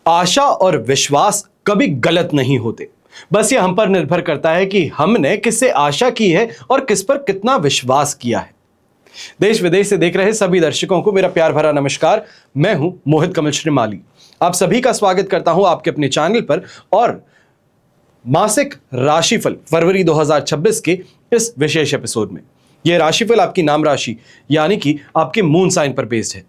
आशा और विश्वास कभी गलत नहीं होते। बस ये हम पर निर्भर करता है कि हमने किससे आशा की है और किस पर कितना विश्वास किया है। देश विदेश से देख रहे सभी दर्शकों को मेरा प्यार भरा नमस्कार। मैं हूं मोहित कमल श्रीमाली। आप सभी का स्वागत करता हूं आपके अपने चैनल पर और मासिक राशिफल फरवरी 2026 के इस विशेष एपिसोड में। यह राशिफल आपकी नाम राशि यानी कि आपके मून साइन पर बेस्ड है।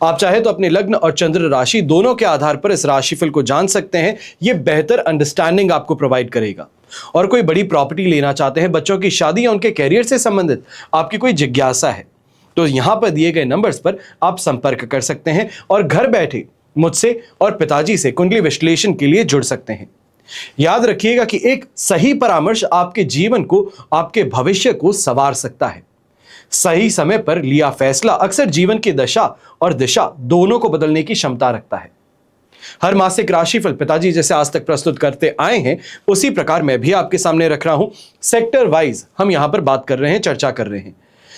आप चाहे तो अपने लग्न और चंद्र राशि दोनों के आधार पर इस राशिफल को जान सकते हैं। यह बेहतर अंडरस्टैंडिंग आपको प्रोवाइड करेगा। और कोई बड़ी प्रॉपर्टी लेना चाहते हैं, बच्चों की शादी या उनके कैरियर से संबंधित आपकी कोई जिज्ञासा है, तो यहां पर दिए गए नंबर्स पर आप संपर्क कर सकते हैं और घर बैठे मुझसे और पिताजी से कुंडली विश्लेषण के लिए जुड़ सकते हैं। याद रखिएगा कि एक सही परामर्श आपके जीवन को, आपके भविष्य को संवार सकता है। सही समय पर लिया फैसला अक्सर जीवन की दशा और दिशा दोनों को बदलने की क्षमता रखता है। हर मासिक राशिफल पिताजी जैसे आज तक प्रस्तुत करते आए हैं, उसी प्रकार मैं भी आपके सामने रख रहा हूं। सेक्टर वाइज हम यहां पर बात कर रहे हैं, चर्चा कर रहे हैं।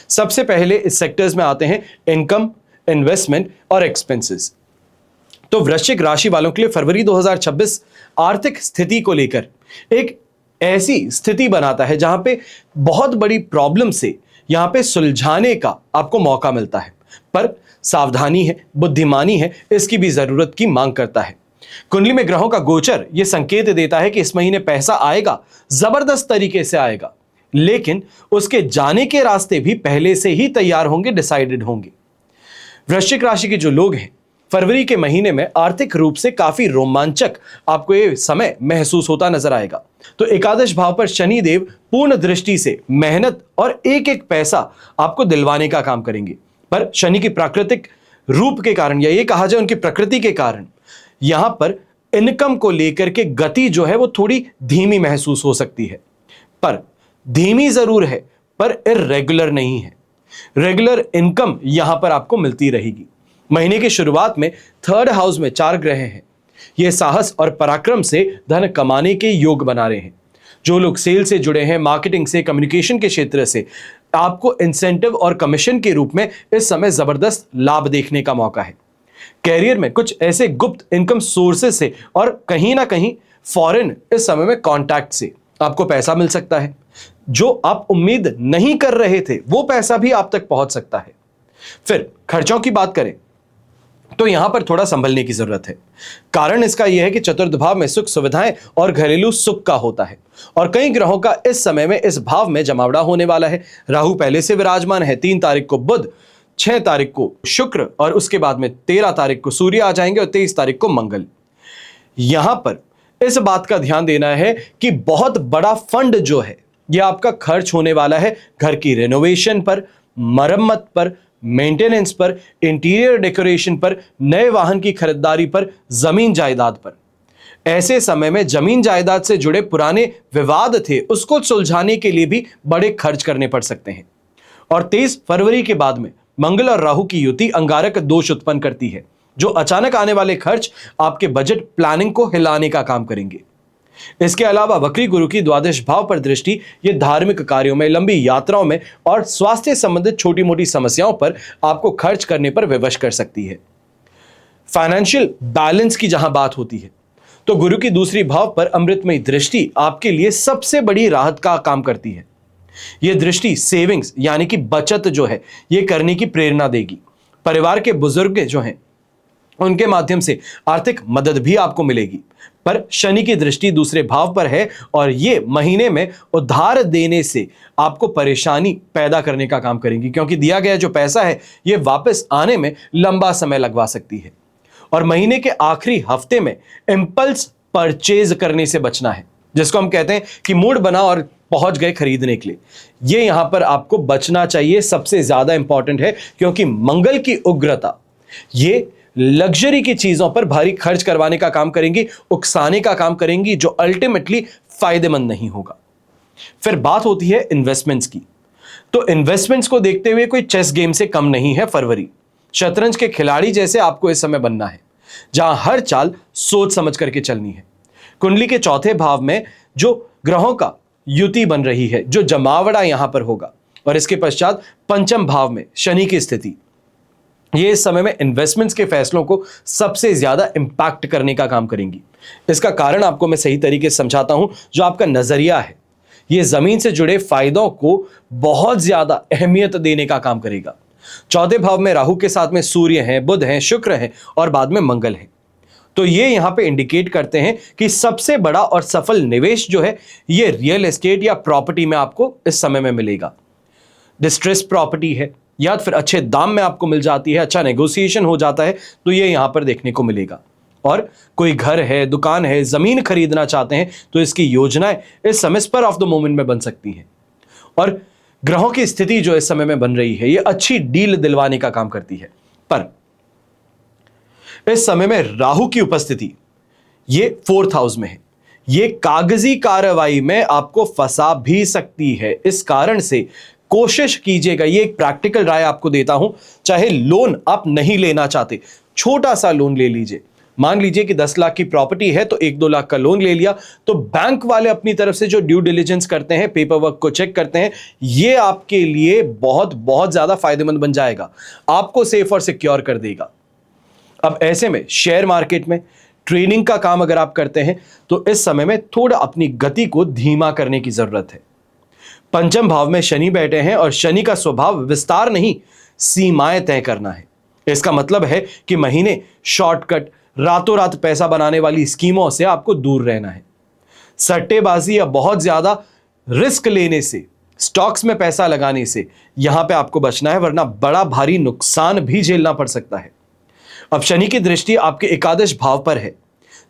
सबसे पहले इस सेक्टर्स में आते हैं इनकम, इन्वेस्टमेंट और एक्सपेंसेस। तो वृश्चिक राशि वालों के लिए फरवरी 2026 आर्थिक स्थिति को लेकर एक ऐसी स्थिति बनाता है जहां पे बहुत बड़ी प्रॉब्लम से यहां पे सुलझाने का आपको मौका मिलता है, पर सावधानी है, बुद्धिमानी है, इसकी भी जरूरत की मांग करता है। कुंडली में ग्रहों का गोचर यह संकेत देता है कि इस महीने पैसा आएगा, जबरदस्त तरीके से आएगा, लेकिन उसके जाने के रास्ते भी पहले से ही तैयार होंगे, डिसाइडेड होंगे। वृश्चिक राशि के जो लोग हैं, फरवरी के महीने में आर्थिक रूप से काफी रोमांचक आपको ये समय महसूस होता नजर आएगा। तो एकादश भाव पर शनि देव पूर्ण दृष्टि से मेहनत और एक एक पैसा आपको दिलवाने का काम करेंगे, पर शनि की प्राकृतिक रूप के कारण या ये कहा जाए उनकी प्रकृति के कारण यहां पर इनकम को लेकर के गति जो है वो थोड़ी धीमी महसूस हो सकती है। पर धीमी जरूर है, पर इर्रेगुलर नहीं है। रेगुलर इनकम यहां पर आपको मिलती रहेगी। महीने की शुरुआत में थर्ड हाउस में 4 ग्रह हैं। ये साहस और पराक्रम से धन कमाने के योग बना रहे हैं। जो लोग सेल से जुड़े हैं, मार्केटिंग से, कम्युनिकेशन के क्षेत्र से, आपको इंसेंटिव और कमीशन के रूप में इस समय जबरदस्त लाभ देखने का मौका है। कैरियर में कुछ ऐसे गुप्त इनकम सोर्सेस से और कहीं ना कहीं फॉरेन इस समय में कॉन्टैक्ट से आपको पैसा मिल सकता है। जो आप उम्मीद नहीं कर रहे थे वो पैसा भी आप तक पहुंच सकता है। फिर खर्चों की बात करें तो यहां पर थोड़ा संभलने की जरूरत है। कारण इसका यह है कि चतुर्थ भाव में सुख सुविधाएं और घरेलू सुख का होता है और कई ग्रहों का इस समय में इस भाव में जमावड़ा होने वाला है। राहु पहले से विराजमान है। 3 तारीख को बुध, 6 तारीख को शुक्र और उसके बाद में 13 तारीख को सूर्य आ जाएंगे और 23 तारीख को मंगल। यहां पर इस बात का ध्यान देना है कि बहुत बड़ा फंड जो है यह आपका खर्च होने वाला है घर की रेनोवेशन पर, मरम्मत पर, मेंटेनेंस पर, इंटीरियर डेकोरेशन पर, नए वाहन की खरीदारी पर, जमीन जायदाद पर। ऐसे समय में जमीन जायदाद से जुड़े पुराने विवाद थे, उसको सुलझाने के लिए भी बड़े खर्च करने पड़ सकते हैं। और 23 फरवरी के बाद में मंगल और राहु की युति अंगारक दोष उत्पन्न करती है, जो अचानक आने वाले खर्च आपके बजट प्लानिंग को हिलाने का काम करेंगे। इसके अलावा वक्री गुरु की द्वादश भाव पर दृष्टि ये धार्मिक कार्यों में, लंबी यात्राओं में और स्वास्थ्य संबंधित छोटी मोटी समस्याओं पर आपको खर्च करने पर विवश कर सकती है। फाइनेंशियल बैलेंस की जहां बात होती है तो गुरु की दूसरी भाव पर अमृतमयी दृष्टि आपके लिए सबसे बड़ी राहत का काम करती है। यह दृष्टि सेविंग्स यानी कि बचत जो है यह करने की प्रेरणा देगी। परिवार के बुजुर्ग जो हैं उनके माध्यम से आर्थिक मदद भी आपको मिलेगी। पर शनि की दृष्टि दूसरे भाव पर है और ये महीने में उधार देने से आपको परेशानी पैदा करने का काम करेंगी, क्योंकि दिया गया जो पैसा है ये वापस आने में लंबा समय लगवा सकती है। और महीने के आखिरी हफ्ते में इंपल्स परचेज करने से बचना है, जिसको हम कहते हैं कि मूड बना और पहुंच गए खरीदने के लिए। ये यहां पर आपको बचना चाहिए, सबसे ज्यादा इंपॉर्टेंट है, क्योंकि मंगल की उग्रता ये लग्जरी की चीजों पर भारी खर्च करवाने का काम करेंगी, उकसाने का काम करेंगी, जो अल्टीमेटली फायदेमंद नहीं होगा। फिर बात होती है इन्वेस्टमेंट्स की। तो इन्वेस्टमेंट्स को देखते हुए कोई चेस गेम से कम नहीं है फरवरी। शतरंज के खिलाड़ी जैसे आपको इस समय बनना है, जहां हर चाल सोच समझ करके चलनी है। कुंडली के चौथे भाव में जो ग्रहों का युति बन रही है, जो जमावड़ा यहां पर होगा, और इसके पश्चात पंचम भाव में शनि की स्थिति, ये इस समय में इन्वेस्टमेंट्स के फैसलों को सबसे ज्यादा इंपैक्ट करने का काम करेंगी। इसका कारण आपको मैं सही तरीके से समझाता हूं। जो आपका नजरिया है, ये जमीन से जुड़े फायदों को बहुत ज्यादा अहमियत देने का काम करेगा। चौथे भाव में राहु के साथ में सूर्य है, बुध है, शुक्र है और बाद में मंगल है। तो ये यहां पे इंडिकेट करते हैं कि सबसे बड़ा और सफल निवेश जो है ये रियल एस्टेट या प्रॉपर्टी में आपको इस समय में मिलेगा। डिस्ट्रेस प्रॉपर्टी है या फिर अच्छे दाम में आपको मिल जाती है, अच्छा नेगोशिएशन हो जाता है, तो ये यहां पर देखने को मिलेगा। और कोई घर है, दुकान है, जमीन खरीदना चाहते हैं तो इसकी योजनाएं इस समय स्पर ऑफ द मोमेंट में बन सकती हैं। और ग्रहों की स्थिति जो इस समय में बन रही है ये अच्छी डील दिलवाने का काम करती है। पर इस समय में राहु की उपस्थिति ये 4th हाउस में है, ये कागजी कार्रवाई में आपको फंसा भी सकती है। इस कारण से कोशिश कीजिएगा, ये एक प्रैक्टिकल राय आपको देता हूं, चाहे लोन आप नहीं लेना चाहते, छोटा सा लोन ले लीजिए। मान लीजिए कि 10 लाख की प्रॉपर्टी है तो 1-2 लाख का लोन ले लिया, तो बैंक वाले अपनी तरफ से जो ड्यू डिलिजेंस करते हैं, पेपर वर्क को चेक करते हैं, ये आपके लिए बहुत बहुत ज्यादा फायदेमंद बन जाएगा, आपको सेफ और सिक्योर कर देगा। अब ऐसे में शेयर मार्केट में ट्रेडिंग का काम अगर आप करते हैं तो इस समय में थोड़ा अपनी गति को धीमा करने की जरूरत है। पंचम भाव में शनि बैठे हैं और शनि का स्वभाव विस्तार नहीं, सीमाएं तय करना है। इसका मतलब है कि महीने शॉर्टकट, रातों रात पैसा बनाने वाली स्कीमों से आपको दूर रहना है। सट्टेबाजी या बहुत ज्यादा रिस्क लेने से, स्टॉक्स में पैसा लगाने से यहां पे आपको बचना है, वरना बड़ा भारी नुकसान भी झेलना पड़ सकता है। अब शनि की दृष्टि आपके एकादश भाव पर है,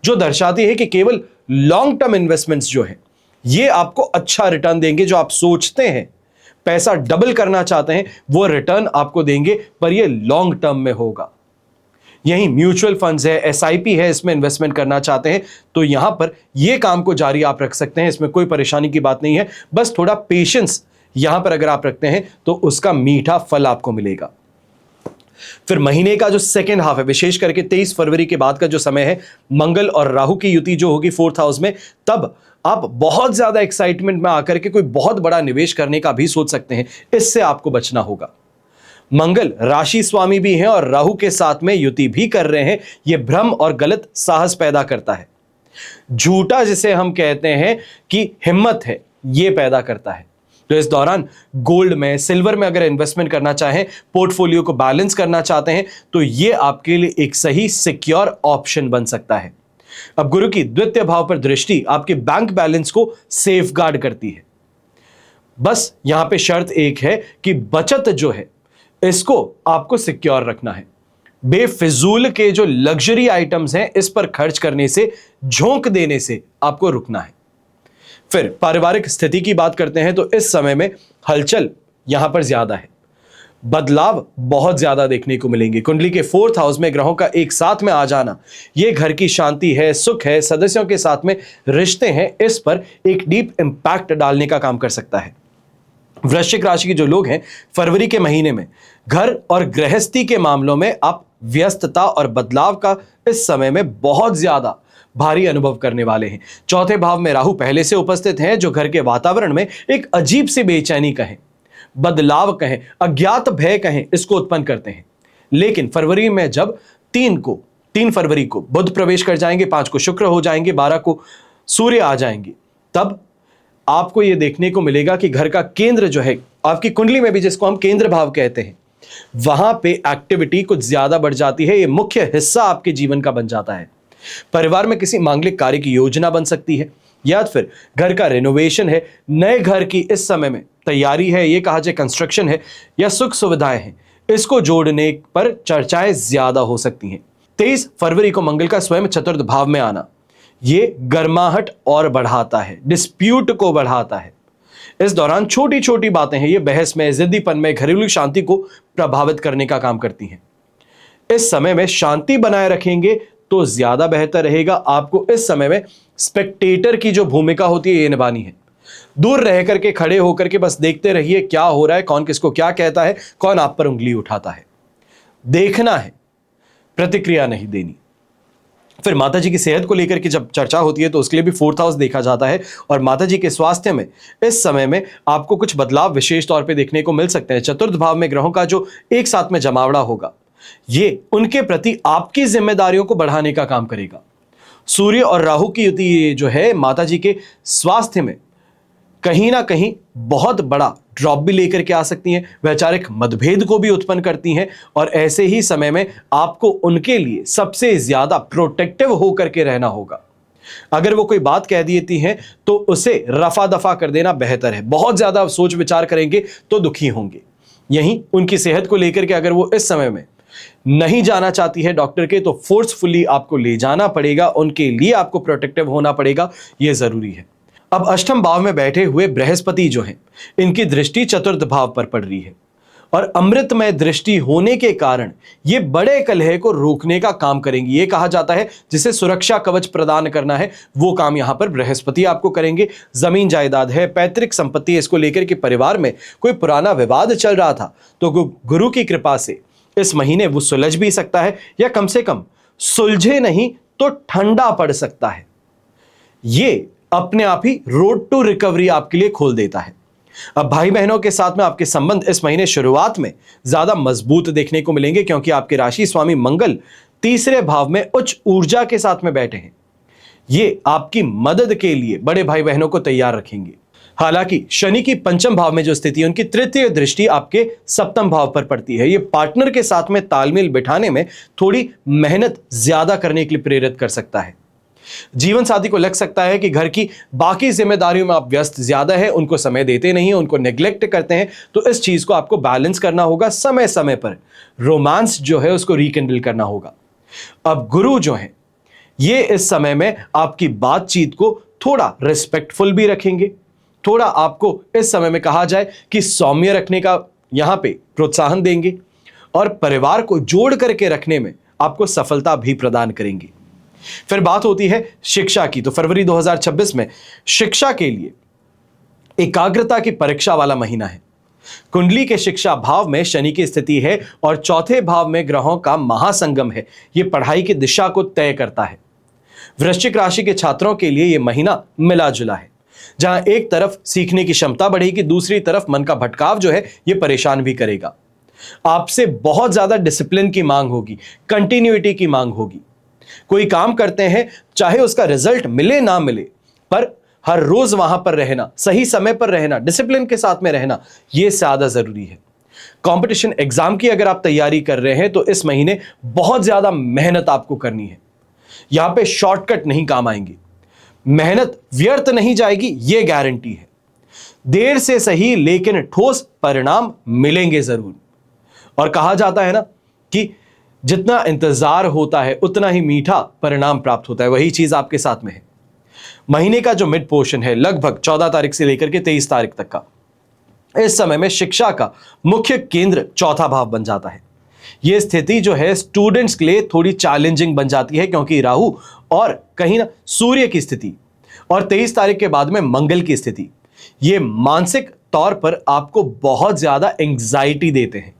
जो दर्शाती है कि केवल लॉन्ग टर्म इन्वेस्टमेंट्स जो है ये आपको अच्छा रिटर्न देंगे। जो आप सोचते हैं पैसा डबल करना चाहते हैं वो रिटर्न आपको देंगे, पर ये लॉन्ग टर्म में होगा। यही म्यूचुअल फंड्स है, एसआईपी है, इसमें इन्वेस्टमेंट करना चाहते हैं तो यहां पर ये काम को जारी आप रख सकते हैं, इसमें कोई परेशानी की बात नहीं है। बस थोड़ा पेशेंस यहां पर अगर आप रखते हैं तो उसका मीठा फल आपको मिलेगा। फिर महीने का जो सेकेंड हाफ है, विशेष करके 23 फरवरी के बाद का जो समय है, मंगल और राहु की युति जो होगी 4th हाउस में, तब आप बहुत ज्यादा एक्साइटमेंट में आकर के कोई बहुत बड़ा निवेश करने का भी सोच सकते हैं, इससे आपको बचना होगा। मंगल राशि स्वामी भी हैं और राहु के साथ में युति भी कर रहे हैं, यह भ्रम और गलत साहस पैदा करता है। झूठा जिसे हम कहते हैं कि हिम्मत है, यह पैदा करता है। तो इस दौरान गोल्ड में, सिल्वर में अगर इन्वेस्टमेंट करना चाहें, पोर्टफोलियो को बैलेंस करना चाहते हैं तो यह आपके लिए एक सही सिक्योर ऑप्शन बन सकता है। अब गुरु की द्वितीय भाव पर दृष्टि आपके बैंक बैलेंस को सेफगार्ड करती है। बस यहां पे शर्त एक है कि बचत जो है इसको आपको सिक्योर रखना है। बेफिजूल के जो लग्जरी आइटम्स हैं इस पर खर्च करने से, झोंक देने से आपको रुकना है। फिर पारिवारिक स्थिति की बात करते हैं तो इस समय में हलचल यहां पर ज्यादा है, बदलाव बहुत ज्यादा देखने को मिलेंगे। कुंडली के 4th हाउस में ग्रहों का एक साथ में आ जाना, यह घर की शांति है, सुख है, सदस्यों के साथ में रिश्ते हैं, इस पर एक डीप इंपैक्ट डालने का काम कर सकता है। वृश्चिक राशि के जो लोग हैं, फरवरी के महीने में घर और गृहस्थी के मामलों में आप व्यस्तता और बदलाव का इस समय में बहुत ज्यादा भारी अनुभव करने वाले हैं। चौथे भाव में राहु पहले से उपस्थित हैं, जो घर के वातावरण में एक अजीब सी बेचैनी कहें, बदलाव कहें, अज्ञात भय कहें, इसको उत्पन्न करते हैं। लेकिन फरवरी में जब 3 फरवरी को बुध प्रवेश कर जाएंगे, 5 को शुक्र हो जाएंगे, 12 को सूर्य आ जाएंगे, तब आपको यह देखने को मिलेगा कि घर का केंद्र जो है आपकी कुंडली में भी, जिसको हम केंद्र भाव कहते हैं, वहां पे एक्टिविटी कुछ ज्यादा बढ़ जाती है। यह मुख्य हिस्सा आपके जीवन का बन जाता है। परिवार में किसी मांगलिक कार्य की योजना बन सकती है, या फिर घर का रेनोवेशन है, नए घर की इस समय में तैयारी है, ये कहा जाए कंस्ट्रक्शन है, या सुख सुविधाएं हैं, इसको जोड़ने पर चर्चाएं ज्यादा हो सकती हैं। 23 फरवरी को मंगल का स्वयं चतुर्थ भाव में आना, ये गर्माहट और बढ़ाता है, डिस्प्यूट को बढ़ाता है। इस दौरान छोटी छोटी बातें हैं, ये बहस में, जिद्दीपन में, घरेलू शांति को प्रभावित करने का काम करती हैं। इस समय में शांति बनाए रखेंगे तो ज्यादा बेहतर रहेगा। आपको इस समय में स्पेक्टेटर की जो भूमिका होती है ये निभानी है। दूर रह करके, खड़े होकर के बस देखते रहिए क्या हो रहा है, कौन किसको क्या कहता है, कौन आप पर उंगली उठाता है, देखना है, प्रतिक्रिया नहीं देनी। फिर माताजी की सेहत को लेकर के जब चर्चा होती है तो उसके लिए भी 4th हाउस देखा जाता है, और माताजी के स्वास्थ्य में इस समय में आपको कुछ बदलाव विशेष तौर पे देखने को मिल सकते हैं। चतुर्थ भाव में ग्रहों का जो एक साथ में जमावड़ा होगा, ये उनके प्रति आपकी जिम्मेदारियों को बढ़ाने का काम करेगा। सूर्य और राहु की युति जो है माता जी के स्वास्थ्य में कहीं ना कहीं बहुत बड़ा ड्रॉप भी लेकर के आ सकती हैं, वैचारिक मतभेद को भी उत्पन्न करती हैं, और ऐसे ही समय में आपको उनके लिए सबसे ज्यादा प्रोटेक्टिव होकर के रहना होगा। अगर वो कोई बात कह देती हैं तो उसे रफा दफा कर देना बेहतर है। बहुत ज्यादा सोच विचार करेंगे तो दुखी होंगे। यहीं उनकी सेहत को लेकर के अगर वो इस समय में नहीं जाना चाहती है डॉक्टर के, तो फोर्सफुली आपको ले जाना पड़ेगा, उनके लिए आपको प्रोटेक्टिव होना पड़ेगा, यह जरूरी है। अब अष्टम भाव में बैठे हुए बृहस्पति जो हैं, इनकी दृष्टि चतुर्थ भाव पर पड़ रही है, और अमृतमय दृष्टि होने के कारण ये बड़े कलह को रोकने का काम करेंगी। ये कहा जाता है जिसे सुरक्षा कवच प्रदान करना है, वो काम यहां पर बृहस्पति आपको करेंगे। जमीन जायदाद है, पैतृक संपत्ति, इसको लेकर के परिवार में कोई पुराना विवाद चल रहा था तो गुरु की कृपा से इस महीने वो सुलझ भी सकता है, या कम से कम सुलझे नहीं तो ठंडा पड़ सकता है। ये अपने आप ही रोड टू रिकवरी आपके लिए खोल देता है। अब भाई बहनों के साथ में आपके संबंध इस महीने शुरुआत में ज्यादा मजबूत देखने को मिलेंगे, क्योंकि आपके राशि स्वामी मंगल तीसरे भाव में उच्च ऊर्जा के साथ में बैठे हैं। ये आपकी मदद के लिए बड़े भाई बहनों को तैयार रखेंगे। हालांकि शनि की पंचम भाव में जो स्थिति है, उनकी तृतीय दृष्टि आपके सप्तम भाव पर पड़ती है। ये पार्टनर के साथ में तालमेल बिठाने में थोड़ी मेहनत ज्यादा करने के लिए प्रेरित कर सकता है। जीवन साथी को लग सकता है कि घर की बाकी जिम्मेदारियों में आप व्यस्त ज्यादा है, उनको समय देते नहीं है, उनको नेग्लेक्ट करते हैं, तो इस चीज को आपको बैलेंस करना होगा। समय समय पर रोमांस जो है उसको रिकिंडल करना होगा। अब गुरु जो है ये इस समय में आपकी बातचीत को थोड़ा रिस्पेक्टफुल भी रखेंगे, थोड़ा आपको इस समय में कहा जाए कि सौम्य रखने का यहां पे प्रोत्साहन देंगे, और परिवार को जोड़ करके रखने में आपको सफलता भी प्रदान करेंगे। फिर बात होती है शिक्षा की, तो फरवरी 2026 में शिक्षा के लिए एकाग्रता की परीक्षा वाला महीना है। कुंडली के शिक्षा भाव में शनि की स्थिति है और चौथे भाव में ग्रहों का महासंगम है। यह पढ़ाई की दिशा को तय करता है। वृश्चिक राशि के छात्रों के लिए यह महीना मिला जुला है, जहां एक तरफ सीखने की क्षमता बढ़ेगी, दूसरी तरफ मन का भटकाव जो है यह परेशान भी करेगा। आपसे बहुत ज्यादा डिसिप्लिन की मांग होगी, कंटिन्यूटी की मांग होगी। कोई काम करते हैं, चाहे उसका रिजल्ट मिले ना मिले, पर हर रोज वहां पर रहना, सही समय पर रहना, डिसिप्लिन के साथ में रहना, यह ज्यादा जरूरी है। कंपटीशन एग्जाम की अगर आप तैयारी कर रहे हैं तो इस महीने बहुत ज्यादा मेहनत आपको करनी है। यहां पे शॉर्टकट नहीं काम आएंगे, मेहनत व्यर्थ नहीं जाएगी, यह गारंटी है। देर से सही लेकिन ठोस परिणाम मिलेंगे जरूर। और कहा जाता है ना कि जितना इंतजार होता है उतना ही मीठा परिणाम प्राप्त होता है, वही चीज आपके साथ में है। महीने का जो मिड पोर्शन है, लगभग 14 तारीख से लेकर के 23 तारीख तक का, इस समय में शिक्षा का मुख्य केंद्र चौथा भाव बन जाता है। यह स्थिति जो है स्टूडेंट्स के लिए थोड़ी चैलेंजिंग बन जाती है, क्योंकि राहु और कहीं ना सूर्य की स्थिति और 23 तारीख के बाद में मंगल की स्थिति, ये मानसिक तौर पर आपको बहुत ज्यादा एंग्जाइटी देते हैं।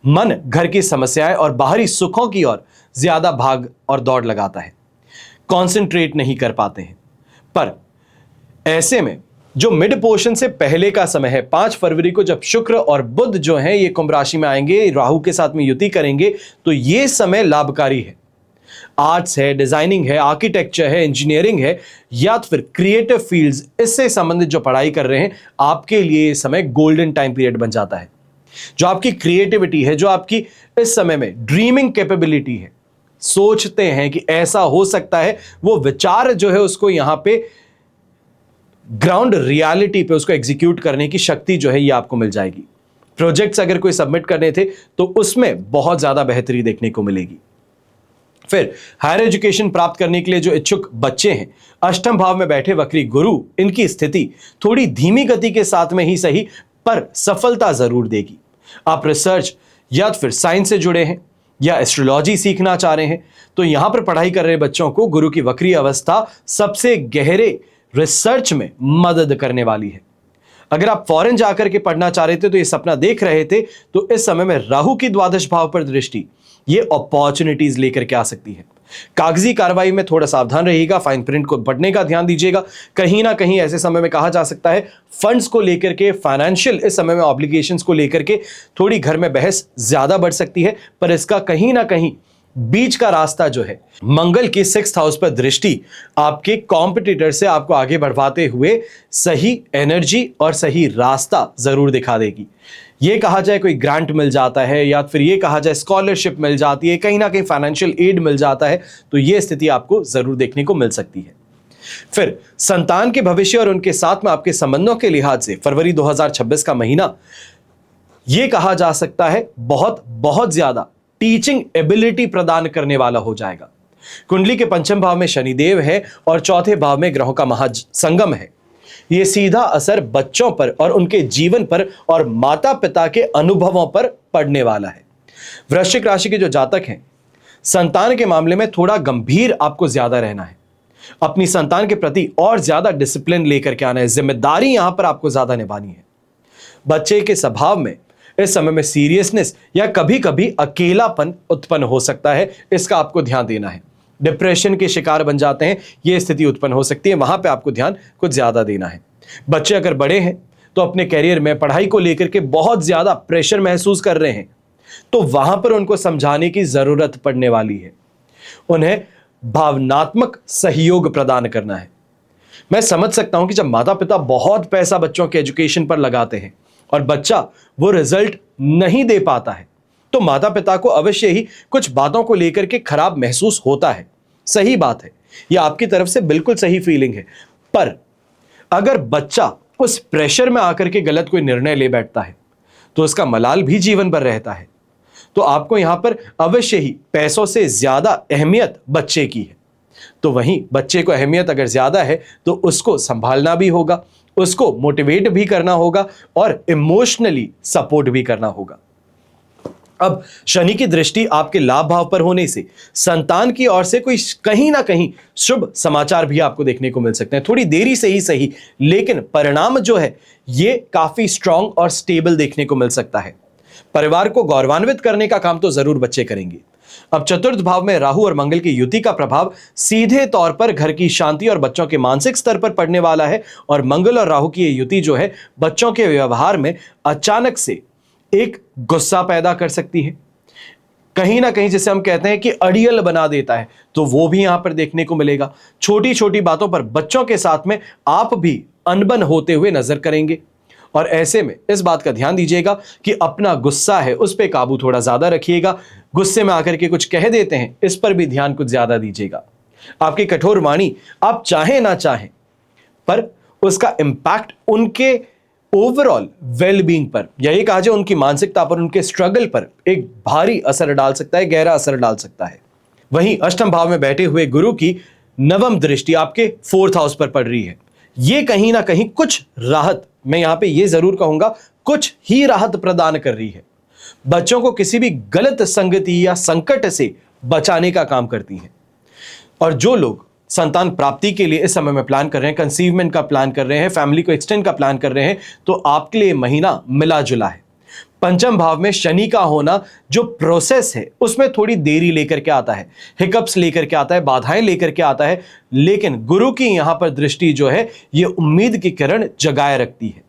मन घर की समस्याएं और बाहरी सुखों की ओर ज्यादा भाग और दौड़ लगाता है, कंसंट्रेट नहीं कर पाते हैं। पर ऐसे में जो मिड पोर्शन से पहले का समय है, 5 फरवरी को जब शुक्र और बुध जो हैं ये कुंभ राशि में आएंगे, राहु के साथ में युति करेंगे, तो ये समय लाभकारी है। आर्ट्स है, डिजाइनिंग है, आर्किटेक्चर है, इंजीनियरिंग है, या तो फिर क्रिएटिव फील्ड्स, इससे संबंधित जो पढ़ाई कर रहे हैं, आपके लिए ये समय गोल्डन टाइम पीरियड बन जाता है। जो आपकी क्रिएटिविटी है, जो आपकी इस समय में ड्रीमिंग कैपेबिलिटी है, सोचते हैं कि ऐसा हो सकता है, वो विचार जो है उसको यहां पे ग्राउंड रियलिटी पे उसको एग्जीक्यूट करने की शक्ति जो है ये आपको मिल जाएगी। प्रोजेक्ट्स अगर कोई सबमिट करने थे तो उसमें बहुत ज्यादा बेहतरी देखने को मिलेगी। फिर हायर एजुकेशन प्राप्त करने के लिए जो इच्छुक बच्चे हैं, अष्टम भाव में बैठे वक्री गुरु, इनकी स्थिति थोड़ी धीमी गति के साथ में ही सही पर सफलता जरूर देगी। आप रिसर्च या फिर साइंस से जुड़े हैं या एस्ट्रोलॉजी सीखना चाह रहे हैं, तो यहां पर पढ़ाई कर रहे बच्चों को गुरु की वक्री अवस्था सबसे गहरे रिसर्च में मदद करने वाली है। अगर आप फॉरेन जाकर के पढ़ना चाह रहे थे, तो ये सपना देख रहे थे, तो इस समय में राहु की द्वादश भाव पर दृष्टि ये अपॉर्चुनिटीज लेकर के आ सकती है। कागजी कार्रवाई में थोड़ा सावधान रहिएगा, फाइन प्रिंट को पढ़ने का ध्यान दीजिएगा। कहीं ना कहीं ऐसे समय में कहा जा सकता है फंड्स को लेकर के, फाइनेंशियल इस समय में ऑब्लिगेशंस को लेकर के थोड़ी घर में बहस ज्यादा बढ़ सकती है, पर इसका कहीं ना कहीं बीच का रास्ता जो है, मंगल की 6th हाउस पर दृष्टि आपके कॉम्पिटिटर से आपको आगे बढ़वाते हुए सही एनर्जी और सही रास्ता जरूर दिखा देगी। ये कहा जाए कोई ग्रांट मिल जाता है या फिर ये कहा जाए स्कॉलरशिप मिल जाती है, कहीं ना कहीं फाइनेंशियल एड मिल जाता है, तो ये स्थिति आपको जरूर देखने को मिल सकती है। फिर संतान के भविष्य और उनके साथ में आपके संबंधों के लिहाज से फरवरी 2026 का महीना यह कहा जा सकता है बहुत बहुत ज्यादा टीचिंग एबिलिटी प्रदान करने वाला हो जाएगा। कुंडली के 5वें भाव में शनिदेव है और 4थे भाव में ग्रहों का महासंगम है। यह सीधा असर बच्चों पर और उनके जीवन पर और माता पिता के अनुभवों पर पड़ने वाला है। वृश्चिक राशि के जो जातक हैं, संतान के मामले में थोड़ा गंभीर आपको ज्यादा रहना है। अपनी संतान के प्रति और ज्यादा डिसिप्लिन लेकर के आना है, जिम्मेदारी यहां पर आपको ज्यादा निभानी है। बच्चे के स्वभाव में इस समय में सीरियसनेस या कभी कभी अकेलापन उत्पन्न हो सकता है, इसका आपको ध्यान देना है। डिप्रेशन के शिकार बन जाते हैं, यह स्थिति उत्पन्न हो सकती है, वहां पे आपको ध्यान कुछ ज्यादा देना है। बच्चे अगर बड़े हैं तो अपने कैरियर में पढ़ाई को लेकर के बहुत ज्यादा प्रेशर महसूस कर रहे हैं, तो वहां पर उनको समझाने की जरूरत पड़ने वाली है। उन्हें भावनात्मक सहयोग प्रदान करना है। मैं समझ सकता हूं कि जब माता पिता बहुत पैसा बच्चों के एजुकेशन पर लगाते हैं और बच्चा वो रिजल्ट नहीं दे पाता है, तो माता पिता को अवश्य ही कुछ बातों को लेकर के खराब महसूस होता है। सही बात है, यह आपकी तरफ से बिल्कुल सही फीलिंग है। पर अगर बच्चा उस प्रेशर में आकर के गलत कोई निर्णय ले बैठता है तो उसका मलाल भी जीवन भर रहता है। तो आपको यहां पर अवश्य ही पैसों से ज्यादा अहमियत बच्चे की है। तो वहीं बच्चे को अहमियत अगर ज्यादा है तो उसको संभालना भी होगा, उसको मोटिवेट भी करना होगा और इमोशनली सपोर्ट भी करना होगा। अब शनि की दृष्टि आपके लाभ भाव पर होने से संतान की ओर से कोई कहीं ना कहीं शुभ समाचार भी आपको देखने को मिल सकते हैं। थोड़ी देरी से ही सही, लेकिन परिणाम जो है ये काफी स्ट्रांग और स्टेबल देखने को मिल सकता है। परिवार को गौरवान्वित करने का काम तो जरूर बच्चे करेंगे। अब 4th भाव में राहु और मंगल की युति का प्रभाव सीधे तौर पर घर की शांति और बच्चों के मानसिक स्तर पर पड़ने वाला है। और मंगल और राहु की ये युति जो है बच्चों के व्यवहार में अचानक से एक गुस्सा पैदा कर सकती है, कहीं ना कहीं जिसे हम कहते हैं कि अड़ियल बना देता है, तो वो भी यहां पर देखने को मिलेगा। छोटी छोटी बातों पर बच्चों के साथ में आप भी अनबन होते हुए नजर करेंगे और ऐसे में इस बात का ध्यान दीजिएगा कि अपना गुस्सा है उस पर काबू थोड़ा ज्यादा रखिएगा। गुस्से में आकर के कुछ कह देते हैं, इस पर भी ध्यान कुछ ज्यादा दीजिएगा। आपकी कठोर वाणी आप चाहें ना चाहें पर उसका इंपैक्ट उनके ओवरऑल वेलबींग पर, या ये कहा जाए उनकी मानसिकता पर, उनके स्ट्रगल पर एक भारी असर डाल सकता है, गहरा असर डाल सकता है। वहीं 8वें भाव में बैठे हुए गुरु की 9वीं दृष्टि आपके 4th हाउस पर पड़ रही है। ये कहीं ना कहीं कुछ राहत, मैं यहां पे ये जरूर कहूंगा कुछ ही राहत प्रदान कर रही है। बच्चों को किसी भी गलत संगति या संकट से बचाने का काम करती है। और जो लोग संतान प्राप्ति के लिए इस समय में प्लान कर रहे हैं, कंसीवमेंट का प्लान कर रहे हैं, फैमिली को एक्सटेंड का प्लान कर रहे हैं, तो आपके लिए महीना मिला जुला है। 5वें भाव में शनि का होना जो प्रोसेस है उसमें थोड़ी देरी लेकर के आता है, हिकअप्स लेकर के आता है, बाधाएं लेकर के आता है, लेकिन गुरु की यहां पर दृष्टि जो है ये उम्मीद की किरण जगाए रखती है।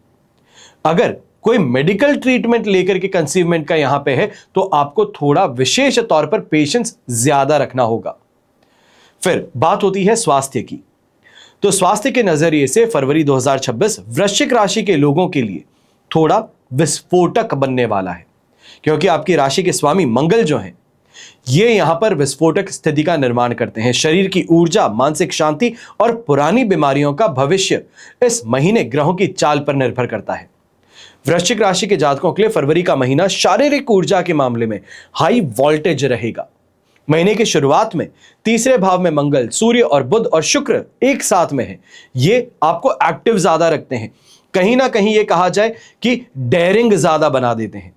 अगर कोई मेडिकल ट्रीटमेंट लेकर के कंसीवमेंट का यहां पे है तो आपको थोड़ा विशेष तौर पर पेशेंस ज्यादा रखना होगा। फिर बात होती है स्वास्थ्य की, तो स्वास्थ्य के नजरिए से फरवरी 2026 वृश्चिक राशि के लोगों के लिए थोड़ा विस्फोटक बनने वाला है, क्योंकि आपकी राशि के स्वामी मंगल जो हैं ये यहां पर विस्फोटक स्थिति का निर्माण करते हैं। शरीर की ऊर्जा, मानसिक शांति और पुरानी बीमारियों का भविष्य इस महीने ग्रहों की चाल पर निर्भर करता है। वृश्चिक राशि के जातकों के लिए फरवरी का महीना शारीरिक ऊर्जा के मामले में हाई वोल्टेज रहेगा। महीने की शुरुआत में 3रे भाव में मंगल, सूर्य और बुध और शुक्र एक साथ में है। ये आपको एक्टिव ज्यादा रखते हैं, कहीं ना कहीं ये कहा जाए कि डेयरिंग ज्यादा बना देते हैं।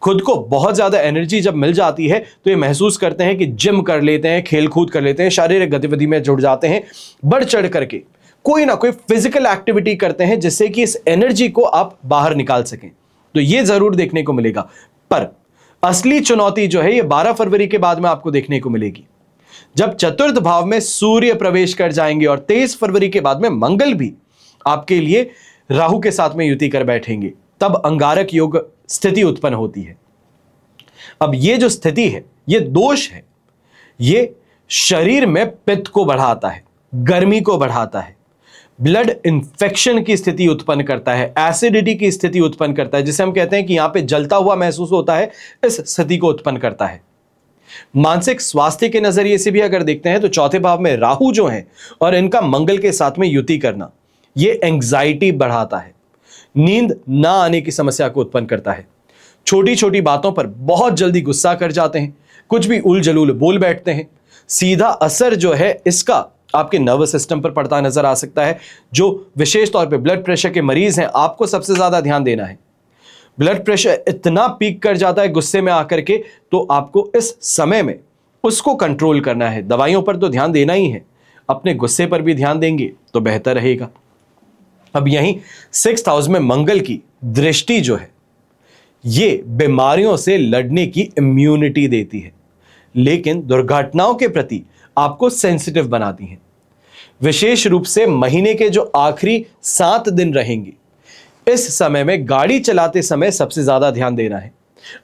खुद को बहुत ज्यादा एनर्जी जब मिल जाती है तो ये महसूस करते हैं कि जिम कर लेते हैं, खेल कूद कर लेते हैं, शारीरिक गतिविधि में जुड़ जाते हैं, बढ़ चढ़ करके कोई ना कोई फिजिकल एक्टिविटी करते हैं जिससे कि इस एनर्जी को आप बाहर निकाल सकें। तो ये जरूर देखने को मिलेगा। पर असली चुनौती जो है ये 12 फरवरी के बाद में आपको देखने को मिलेगी। जब चतुर्थ भाव में सूर्य प्रवेश कर जाएंगे और 23 फरवरी के बाद में मंगल भी आपके लिए राहु के साथ में युति कर बैठेंगे, तब अंगारक योग स्थिति उत्पन्न होती है। अब ये जो स्थिति है, ये दोष है, ये शरीर में पित्त को बढ़ाता है, गर्मी को बढ़ाता है, ब्लड इंफेक्शन की स्थिति उत्पन्न करता है, एसिडिटी की स्थिति उत्पन्न करता है, जिसे हम कहते हैं कि यहां पे जलता हुआ महसूस होता है, इस स्थिति को उत्पन्न करता है। मानसिक स्वास्थ्य के नजरिए से भी अगर देखते हैं तो चौथे भाव में राहु जो है और इनका मंगल के साथ में युति करना, ये एंग्जाइटी बढ़ाता है, नींद ना आने की समस्या को उत्पन्न करता है, छोटी छोटी बातों पर बहुत जल्दी गुस्सा कर जाते हैं, कुछ भी उल जलूल बोल बैठते हैं। सीधा असर जो है इसका आपके नर्वस सिस्टम पर पड़ता नजर आ सकता है। जो विशेष तौर पे ब्लड प्रेशर के मरीज हैं, आपको सबसे ज्यादा ध्यान देना है। ब्लड प्रेशर इतना पीक कर जाता है गुस्से में आकर के, तो आपको इस समय में उसको कंट्रोल करना है। दवाइयों पर तो ध्यान देना ही है, अपने गुस्से पर भी ध्यान देंगे तो बेहतर रहेगा। अब यहीं 6th हाउस में मंगल की दृष्टि जो है, ये बीमारियों से लड़ने की इम्यूनिटी देती है, लेकिन दुर्घटनाओं के प्रति आपको सेंसिटिव बनाती है। विशेष रूप से महीने के जो आखिरी 7 दिन रहेंगे, इस समय में गाड़ी चलाते समय सबसे ज्यादा ध्यान देना है।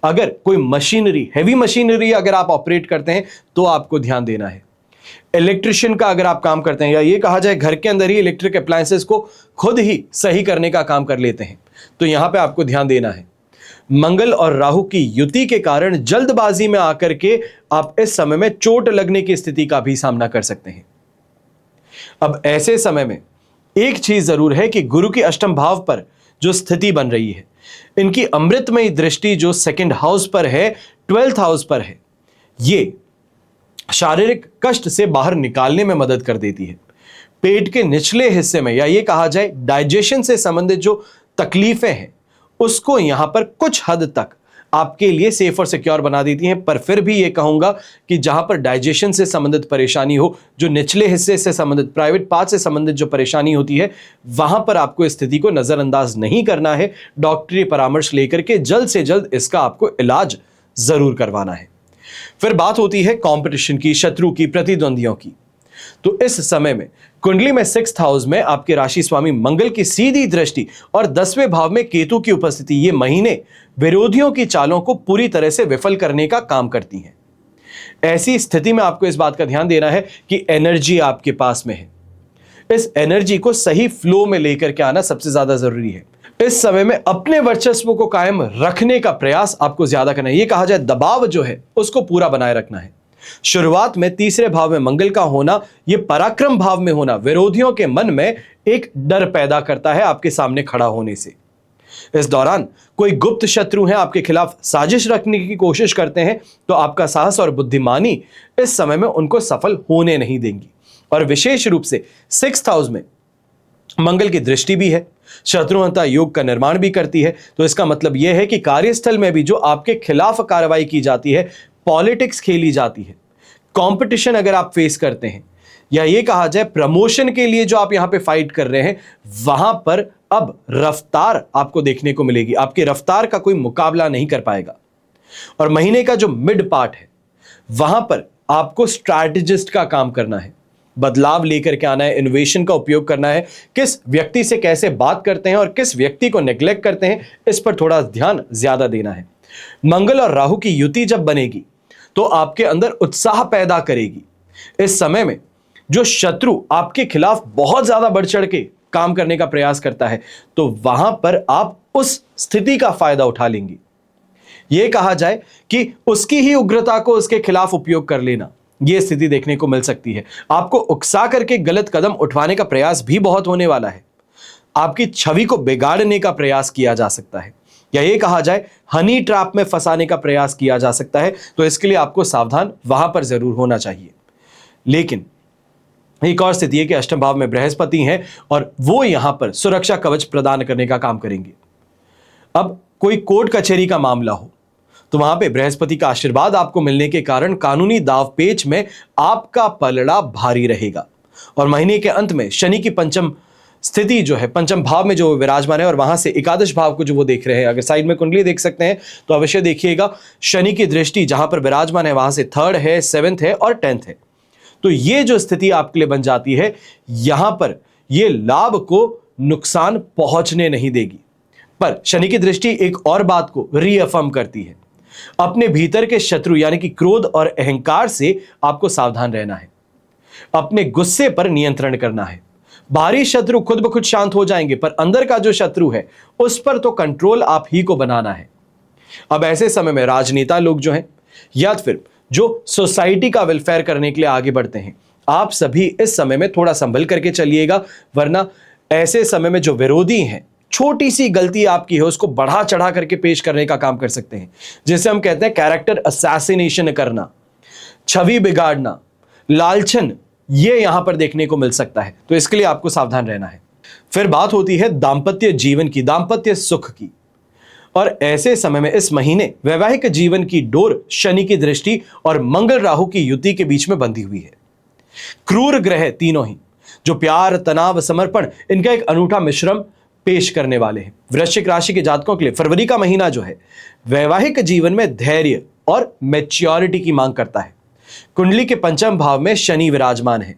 अगर कोई मशीनरी, हैवी मशीनरी अगर आप ऑपरेट करते हैं तो आपको ध्यान देना है। इलेक्ट्रिशियन का अगर आप काम करते हैं, या ये कहा जाए घर के अंदर ही इलेक्ट्रिक अप्लायंसेस को खुद ही सही करने का काम कर लेते हैं, तो यहां पे आपको ध्यान देना है। मंगल और राहु की युति के कारण जल्दबाजी में आकर के आप इस समय में चोट लगने की स्थिति का भी सामना कर सकते हैं। अब ऐसे समय में एक चीज जरूर है कि गुरु के अष्टम भाव पर जो स्थिति बन रही है, इनकी अमृतमयी दृष्टि जो 2nd हाउस पर है, 12th हाउस पर है, ये शारीरिक कष्ट से बाहर निकालने में मदद कर देती है। पेट के निचले हिस्से में, या ये कहा जाए डाइजेशन से संबंधित जो तकलीफें हैं, उसको यहां पर कुछ हद तक आपके लिए सेफ और सिक्योर बना देती हैं। पर फिर भी ये कहूंगा कि जहां पर डाइजेशन से संबंधित परेशानी हो, जो निचले हिस्से से संबंधित, प्राइवेट पार्ट से संबंधित जो परेशानी होती है, वहां पर आपको इस स्थिति को नजरअंदाज नहीं करना है। डॉक्टरी परामर्श लेकर के जल्द से जल्द इसका आपको इलाज जरूर करवाना है। फिर बात होती है कंपटीशन की, शत्रु की, प्रतिद्वंदियों की। तो इस समय में कुंडली में 6th हाउस में आपके राशि स्वामी मंगल की सीधी दृष्टि और 10वें भाव में केतु की उपस्थिति, ये महीने विरोधियों की चालों को पूरी तरह से विफल करने का काम करती हैं। ऐसी स्थिति में आपको इस बात का ध्यान देना है कि एनर्जी आपके पास में है, इस एनर्जी को सही फ्लो में लेकर के आना सबसे ज्यादा जरूरी है। इस समय में अपने वर्चस्व को कायम रखने का प्रयास आपको ज्यादा करना है। ये कहा जाए दबाव जो है उसको पूरा बनाए रखना है। शुरुआत में 3रे भाव में मंगल का होना, ये पराक्रम भाव में होना, विरोधियों के मन में एक डर पैदा करता है आपके सामने खड़ा होने से। इस दौरान कोई गुप्त शत्रु हैं, आपके खिलाफ साजिश रखने की कोशिश करते हैं, तो आपका साहस और बुद्धिमानी इस समय में उनको सफल होने नहीं देंगी। और विशेष रूप से 6th हाउस में मंगल की दृष्टि भी है, शत्रुहंता योग का निर्माण भी करती है। तो इसका मतलब यह है कि कार्यस्थल में भी जो आपके खिलाफ कार्रवाई की जाती है, पॉलिटिक्स खेली जाती है, कंपटीशन अगर आप फेस करते हैं, या ये कहा जाए प्रमोशन के लिए जो आप यहां पे फाइट कर रहे हैं, वहां पर अब रफ्तार आपको देखने को मिलेगी। आपकी रफ्तार का कोई मुकाबला नहीं कर पाएगा। और महीने का जो मिड पार्ट है, वहां पर आपको स्ट्रैटेजिस्ट का काम करना है, बदलाव लेकर के आना है, इनोवेशन का उपयोग करना है। किस व्यक्ति से कैसे बात करते हैं और किस व्यक्ति को नेग्लेक्ट करते हैं, इस पर थोड़ा ध्यान ज्यादा देना है। मंगल और राहु की युति जब बनेगी तो आपके अंदर उत्साह पैदा करेगी। इस समय में जो शत्रु आपके खिलाफ बहुत ज्यादा बढ़ चढ़ के काम करने का प्रयास करता है, तो वहां पर आप उस स्थिति का फायदा उठा लेंगे। यह कहा जाए कि उसकी ही उग्रता को उसके खिलाफ उपयोग कर लेना, यह स्थिति देखने को मिल सकती है। आपको उकसा करके गलत कदम उठवाने का प्रयास भी बहुत होने वाला है। आपकी छवि को बिगाड़ने का प्रयास किया जा सकता है, या ये कहा जाए हनी ट्रैप में फंसाने का प्रयास किया जा सकता है। तो इसके लिए आपको सावधान वहां पर जरूर होना चाहिए। लेकिन एक और स्थिति है कि अष्टम भाव में बृहस्पति हैं और वो यहां पर सुरक्षा कवच प्रदान करने का काम करेंगे। अब कोई कोर्ट कचहरी का मामला हो तो वहां पे बृहस्पति का आशीर्वाद आपको मिलने के कारण कानूनी दावपेच में आपका पलड़ा भारी रहेगा। और महीने के अंत में शनि की पंचम स्थिति जो है, पंचम भाव में जो विराजमान है, और वहां से एकादश भाव को जो वो देख रहे हैं, अगर साइड में कुंडली देख सकते हैं तो अवश्य देखिएगा। शनि की दृष्टि जहां पर विराजमान है वहां से 3rd है, 7th है और 10th है। तो ये जो स्थिति आपके लिए बन जाती है, यहां पर ये लाभ को नुकसान पहुंचने नहीं देगी। पर शनि की दृष्टि एक और बात को रीअफर्म करती है। अपने भीतर के शत्रु यानी कि क्रोध और अहंकार से आपको सावधान रहना है। अपने गुस्से पर नियंत्रण करना है। बाहरी शत्रु खुद ब खुद शांत हो जाएंगे, पर अंदर का जो शत्रु है उस पर तो कंट्रोल आप ही को बनाना है। अब ऐसे समय में राजनेता लोग जो हैं या फिर जो सोसाइटी का वेलफेयर करने के लिए आगे बढ़ते हैं, आप सभी इस समय में थोड़ा संभल करके चलिएगा, वरना ऐसे समय में जो विरोधी हैं, छोटी सी गलती आपकी है उसको बढ़ा चढ़ा करके पेश करने का काम कर सकते हैं, जिसे हम कहते हैं कैरेक्टर असैसिनेशन करना, छवि बिगाड़ना, लालचन, ये यहां पर देखने को मिल सकता है। तो इसके लिए आपको सावधान रहना है। फिर बात होती है दांपत्य जीवन की, दांपत्य सुख की। और ऐसे समय में इस महीने वैवाहिक जीवन की डोर शनि की दृष्टि और मंगल राहु की युति के बीच में बंधी हुई है। क्रूर ग्रह तीनों ही, जो प्यार, तनाव, समर्पण, इनका एक अनूठा मिश्रण पेश करने वाले हैं। वृश्चिक राशि के जातकों के लिए फरवरी का महीना जो है वैवाहिक जीवन में धैर्य और मैच्योरिटी की मांग करता है। कुंडली के पंचम भाव में शनि विराजमान है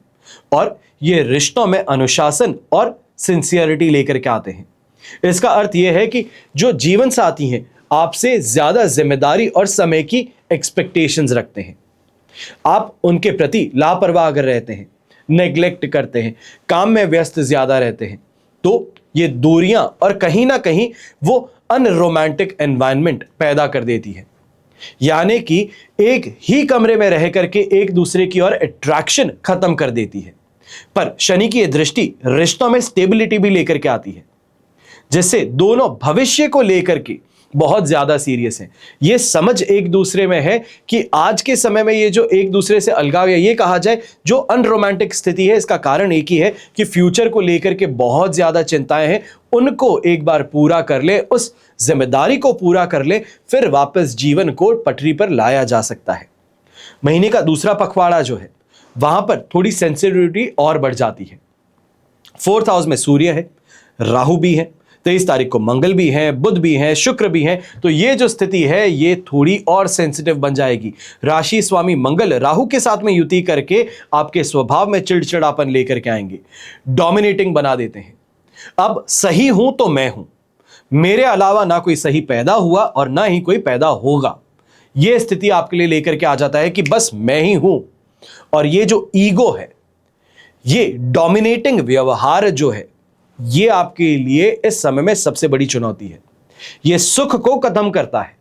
और ये रिश्तों में अनुशासन और सिंसियरिटी लेकर के आते हैं। इसका अर्थ यह है कि जो जीवन साथी हैं आपसे ज्यादा जिम्मेदारी और समय की एक्सपेक्टेशंस रखते हैं। आप उनके प्रति लापरवाह अगर रहते हैं, नेग्लेक्ट करते हैं, काम में व्यस्त ज्यादा रहते हैं, तो ये दूरियां और कहीं ना कहीं वो अनरोमांटिक एनवायरनमेंट पैदा कर देती है। यानी कि एक ही कमरे में रह करके एक दूसरे की ओर अट्रैक्शन खत्म कर देती है। पर शनि की यह दृष्टि रिश्तों में स्टेबिलिटी भी लेकर के आती है, जिससे दोनों भविष्य को लेकर के बहुत ज्यादा सीरियस हैं। ये समझ एक दूसरे में है कि आज के समय में ये जो एक दूसरे से अलगाव या ये कहा जाए जो अनरोमांटिक स्थिति है, इसका कारण एक ही है कि फ्यूचर को लेकर के बहुत ज्यादा चिंताएं हैं। उनको एक बार पूरा कर ले, उस जिम्मेदारी को पूरा कर ले, फिर वापस जीवन को पटरी पर लाया जा सकता है। महीने का दूसरा पखवाड़ा जो है वहां पर थोड़ी सेंसिटिविटी और बढ़ जाती है। 4th हाउस में सूर्य है, राहु भी है, 23 तारीख को मंगल भी है, बुध भी है, शुक्र भी है। तो ये जो स्थिति है ये थोड़ी और सेंसिटिव बन जाएगी। राशि स्वामी मंगल राहु के साथ में युति करके आपके स्वभाव में चिड़चिड़ापन लेकर के आएंगे, डोमिनेटिंग बना देते हैं। अब सही हूं तो मैं हूं, मेरे अलावा ना कोई सही पैदा हुआ और ना ही कोई पैदा होगा, यह स्थिति आपके लिए लेकर के आ जाता है कि बस मैं ही हूं। और ये जो ईगो है, ये डोमिनेटिंग व्यवहार जो है, ये आपके लिए इस समय में सबसे बड़ी चुनौती है। ये सुख को खत्म करता है।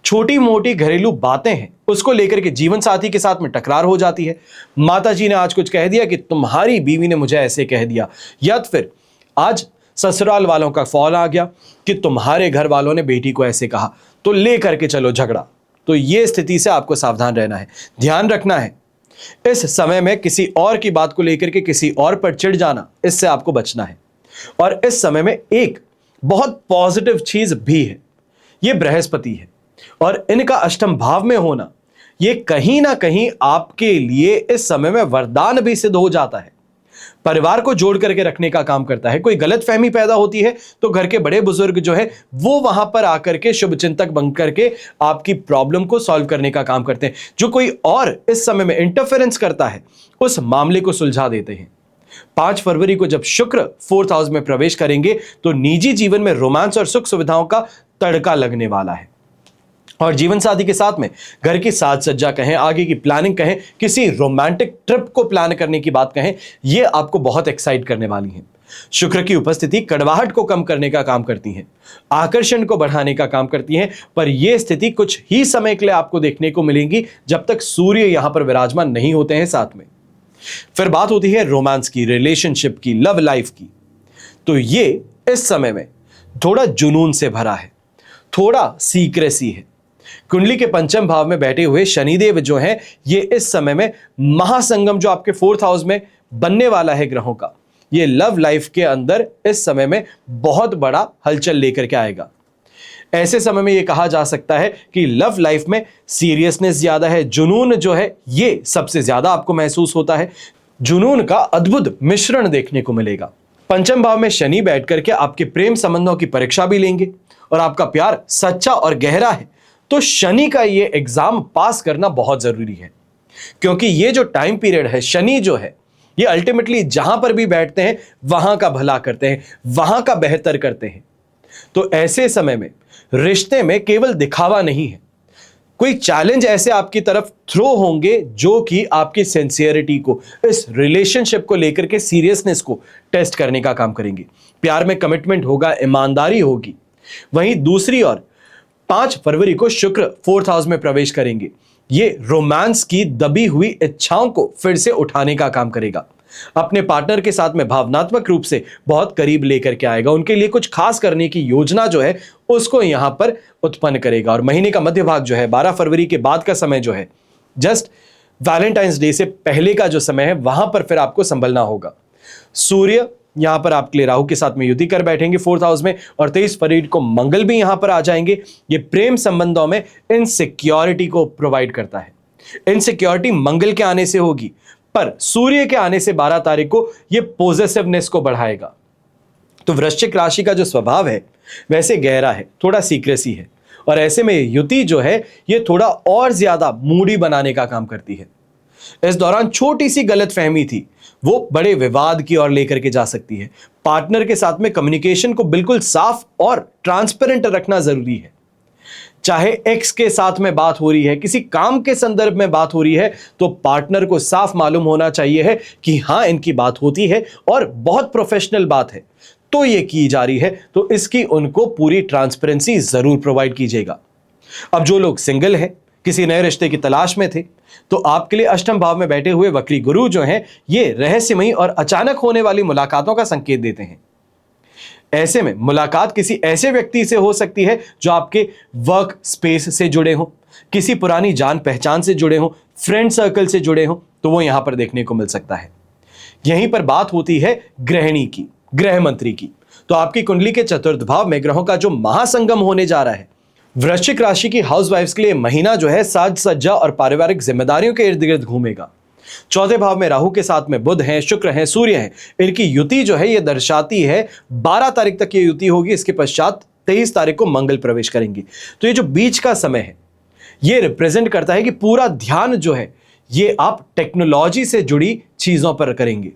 छोटी मोटी घरेलू बातें हैं उसको लेकर के जीवन साथी के साथ में टकरार हो जाती है। माता जी ने आज कुछ कह दिया कि तुम्हारी बीवी ने मुझे ऐसे कह दिया, या फिर आज ससुराल वालों का फोन आ गया कि तुम्हारे घर वालों ने बेटी को ऐसे कहा, तो ले करके चलो झगड़ा। तो ये स्थिति से आपको सावधान रहना है, ध्यान रखना है। इस समय में किसी और की बात को लेकर के किसी और पर चिढ़ जाना, इससे आपको बचना है। और इस समय में एक बहुत पॉजिटिव चीज भी है, ये बृहस्पति है और इनका अष्टम भाव में होना ये कहीं ना कहीं आपके लिए इस समय में वरदान भी सिद्ध हो जाता है। परिवार को जोड़ करके रखने का काम करता है। कोई गलतफहमी पैदा होती है तो घर के बड़े बुजुर्ग जो है वो वहां पर आकर के शुभ चिंतक बन करके आपकी प्रॉब्लम को सॉल्व करने का काम करते हैं। जो कोई और इस समय में इंटरफेरेंस करता है उस मामले को सुलझा देते हैं। 5 फरवरी को जब शुक्र 4th हाउस में प्रवेश करेंगे तो निजी जीवन में रोमांस और सुख सुविधाओं का तड़का लगने वाला है। और जीवन साथी के साथ में घर की साज सज्जा कहें, आगे की प्लानिंग कहें, किसी रोमांटिक ट्रिप को प्लान करने की बात कहें, यह आपको बहुत एक्साइट करने वाली है। शुक्र की उपस्थिति कड़वाहट को कम करने का काम करती है, आकर्षण को बढ़ाने का काम करती है। पर यह स्थिति कुछ ही समय के लिए आपको देखने को मिलेगी जब तक सूर्य यहां पर विराजमान नहीं होते हैं साथ में। फिर बात होती है रोमांस की, रिलेशनशिप की, लव लाइफ की। तो ये इस समय में थोड़ा जुनून से भरा है, थोड़ा सीक्रेसी है। कुंडली के पंचम भाव में बैठे हुए शनिदेव जो हैं, ये इस समय में महासंगम जो आपके 4th हाउस में बनने वाला है ग्रहों का, ये लव लाइफ के अंदर इस समय में बहुत बड़ा हलचल लेकर के आएगा। ऐसे समय में यह कहा जा सकता है कि लव लाइफ में सीरियसनेस ज्यादा है, जुनून जो है ये सबसे ज्यादा आपको महसूस होता है। जुनून का अद्भुत मिश्रण देखने को मिलेगा। पंचम भाव में शनि बैठ करके आपके प्रेम संबंधों की परीक्षा भी लेंगे और आपका प्यार सच्चा और गहरा है तो शनि का ये एग्जाम पास करना बहुत जरूरी है। क्योंकि ये जो टाइम पीरियड है, शनि जो है, ये अल्टीमेटली जहां पर भी बैठते हैं वहां का भला करते हैं, वहां का बेहतर करते हैं। तो ऐसे समय में रिश्ते में केवल दिखावा नहीं है, कोई चैलेंज ऐसे आपकी तरफ थ्रो होंगे जो कि आपकी सिंसियरिटी को, इस रिलेशनशिप को लेकर के सीरियसनेस को टेस्ट करने का काम करेंगे। प्यार में कमिटमेंट होगा, ईमानदारी होगी। वहीं दूसरी ओर 5 फरवरी को शुक्र 4th हाउस में प्रवेश करेंगे। ये रोमांस की दबी हुई इच्छाओं को फिर से उठाने का काम करेगा, अपने पार्टनर के साथ में भावनात्मक रूप से बहुत करीब लेकर के आएगा, उनके लिए कुछ खास करने की योजना जो है उसको यहां पर उत्पन्न करेगा। और महीने का मध्य भाग जो है, 12 फरवरी के बाद का समय जो है, जस्ट वैलेंटाइंस डे से पहले का जो समय है, वहां पर फिर आपको संभलना होगा। सूर्य यहां पर आपके लिए राहु के साथ में युति कर बैठेंगे 4th हाउस में, और 23 फरवरी को मंगल भी यहां पर आ जाएंगे। ये प्रेम संबंधों में इनसिक्योरिटी को प्रोवाइड करता है। इनसिक्योरिटी मंगल के आने से होगी, पर सूर्य के आने से 12 तारीख को ये पॉजिटिवनेस को बढ़ाएगा। तो वृश्चिक राशि का जो स्वभाव है वैसे गहरा है, थोड़ा सीक्रेसी है, और ऐसे में युति जो है ये थोड़ा और ज्यादा मूडी बनाने का काम करती है। इस दौरान छोटी सी गलतफहमी थी, वो बड़े विवाद की ओर लेकर के जा सकती है। पार्टनर के साथ में कम्युनिकेशन को बिल्कुल साफ और ट्रांसपेरेंट रखना जरूरी है। चाहे एक्स के साथ में बात हो रही है, किसी काम के संदर्भ में बात हो रही है, तो पार्टनर को साफ मालूम होना चाहिए है कि हाँ, इनकी बात होती है और बहुत प्रोफेशनल बात है, तो ये की जा रही है, तो इसकी उनको पूरी ट्रांसपेरेंसी जरूर प्रोवाइड कीजिएगा। अब जो लोग सिंगल हैं, किसी नए रिश्ते की तलाश में थे, तो आपके लिए अष्टम भाव में बैठे हुए वक्री गुरु जो हैं, ये रहस्यमयी और अचानक होने वाली मुलाकातों का संकेत देते हैं। ऐसे में मुलाकात किसी ऐसे व्यक्ति से हो सकती है जो आपके वर्क स्पेस से जुड़े हो, किसी पुरानी जान पहचान से जुड़े हो, फ्रेंड सर्कल से जुड़े हो, तो वो यहां पर देखने को मिल सकता है। यहीं पर बात होती है गृहिणी की, गृह मंत्री की। तो आपकी कुंडली के 4th भाव में ग्रहों का जो महासंगम होने जा रहा है, वृश्चिक राशि की हाउसवाइफ्स के लिए महीना जो है साज सज्जा और पारिवारिक जिम्मेदारियों के इर्द गिर्द घूमेगा। 4th भाव में राहु के साथ में बुध हैं, शुक्र हैं, सूर्य हैं। इनकी युति जो है ये दर्शाती है 12 तारीख तक ये युति होगी, इसके पश्चात 23 तारीख को मंगल प्रवेश करेंगे। तो ये जो बीच का समय है ये रिप्रेजेंट करता है कि पूरा ध्यान जो है ये आप टेक्नोलॉजी से जुड़ी चीजों पर करेंगे।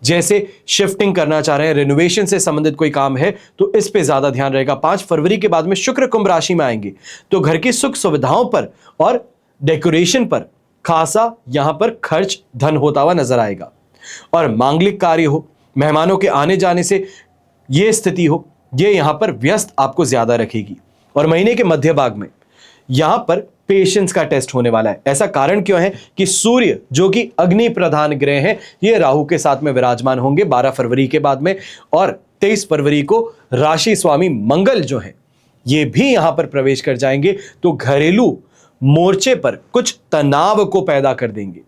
जैसे शिफ्टिंग करना चाह रहे हैं, रिनोवेशन से संबंधित कोई काम है, तो इस पे ज्यादा ध्यान रहेगा। 5 फरवरी के बाद में शुक्र कुंभ राशि में आएंगे, तो घर की सुख सुविधाओं पर और डेकोरेशन पर खासा यहां पर खर्च धन होता हुआ नजर आएगा। और मांगलिक कार्य हो, मेहमानों के आने जाने से यह स्थिति हो, यह यहां पर व्यस्त आपको ज्यादा रखेगी। और महीने के मध्य भाग में यहां पर पेशेंस का टेस्ट होने वाला है। ऐसा कारण क्यों है कि सूर्य जो कि अग्नि प्रधान ग्रह है, ये राहु के साथ में विराजमान होंगे 12 फरवरी के बाद में, और 23 फरवरी को राशि स्वामी मंगल जो है ये भी यहां पर प्रवेश कर जाएंगे, तो घरेलू मोर्चे पर कुछ तनाव को पैदा कर देंगे।